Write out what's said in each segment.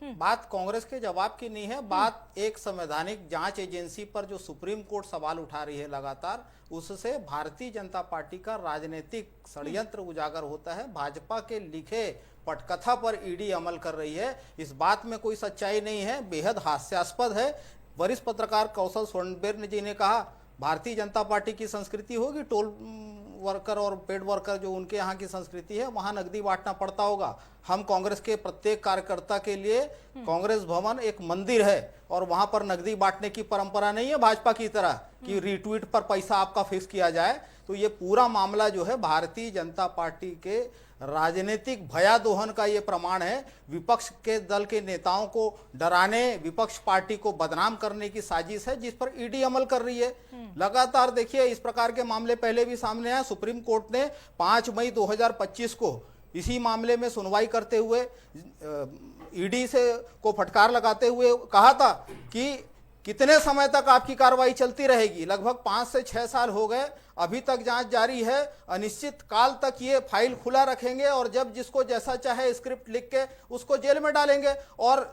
बात कांग्रेस के जवाब की नहीं है, बात एक संवैधानिक जांच एजेंसी पर जो सुप्रीम कोर्ट सवाल उठा रही है लगातार, उससे भारतीय जनता पार्टी का राजनीतिक षड्यंत्र उजागर होता है। भाजपा के लिखे पटकथा पर ईडी अमल कर रही है, इस बात में कोई सच्चाई नहीं है, बेहद हास्यास्पद है। वरिष्ठ पत्रकार कौशल स्वर्णबेर जी ने कहा भारतीय जनता पार्टी की संस्कृति होगी टोल वर्कर और पेड वर्कर जो उनके यहाँ की संस्कृति है, वहां नकदी बांटना पड़ता होगा। हम कांग्रेस के प्रत्येक कार्यकर्ता के लिए कांग्रेस भवन एक मंदिर है और वहां पर नकदी बांटने की परंपरा नहीं है भाजपा की तरह कि रीट्वीट पर पैसा आपका फिक्स किया जाए। तो ये पूरा मामला जो है भारतीय जनता पार्टी के राजनीतिक भयादोहन का ये प्रमाण है। विपक्ष के दल के नेताओं को डराने, विपक्ष पार्टी को बदनाम करने की साजिश है जिस पर ईडी अमल कर रही है। लगातार देखिए इस प्रकार के मामले पहले भी सामने आए। सुप्रीम कोर्ट ने 5 मई 2025 को इसी मामले में सुनवाई करते हुए ईडी से को फटकार लगाते हुए कहा था कि कितने समय तक आपकी कार्रवाई चलती रहेगी। लगभग 5 से 6 साल हो गए, अभी तक जांच जारी है, अनिश्चित काल तक ये फाइल खुला रखेंगे और जब जिसको जैसा चाहे स्क्रिप्ट लिख के उसको जेल में डालेंगे और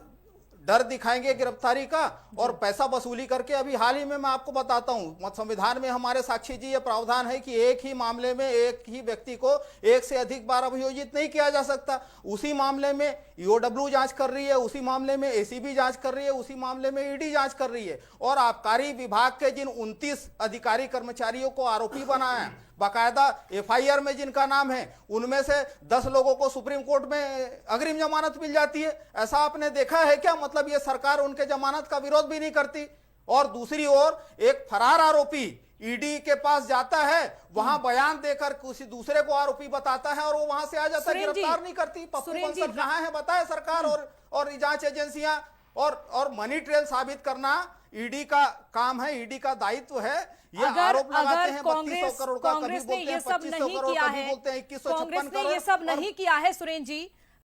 डर दिखाएंगे गिरफ्तारी का और पैसा वसूली करके। अभी हाल ही में मैं आपको बताता हूं, संविधान में हमारे साक्षी जी ये प्रावधान है कि एक ही मामले में एक ही व्यक्ति को एक से अधिक बार अभियोजित नहीं किया जा सकता। उसी मामले में ईओडब्ल्यू जांच कर रही है, उसी मामले में एसीबी जांच कर रही है, उसी मामले में ईडी जांच कर रही है। और आबकारी विभाग के जिन 29 अधिकारी कर्मचारियों को आरोपी बनाया, बाकायदा एफआईआर में जिनका नाम है, उनमें से 10 लोगों को सुप्रीम कोर्ट में अग्रिम जमानत मिल जाती है। ऐसा आपने देखा है क्या? मतलब ये सरकार उनके जमानत का विरोध भी नहीं करती। और दूसरी ओर एक फरार आरोपी ईडी के पास जाता है, वहां बयान देकर किसी दूसरे को आरोपी बताता है और वो वहां से आ जाता है, गिरफ्तार नहीं करती। पप्पू बंसल कहां है बताए सरकार और जांच एजेंसियां। और मनी ट्रेल साबित करना ईडी का काम है, ईडी का दायित्व है। ये आरोप लगाते हैं 3200 करोड़ का, कभी बोलते हैं 2500 करोड़, कभी बोलते हैं 2156 करोड़। कांग्रेस ने ये सब नहीं किया है सुरेंद्र जी।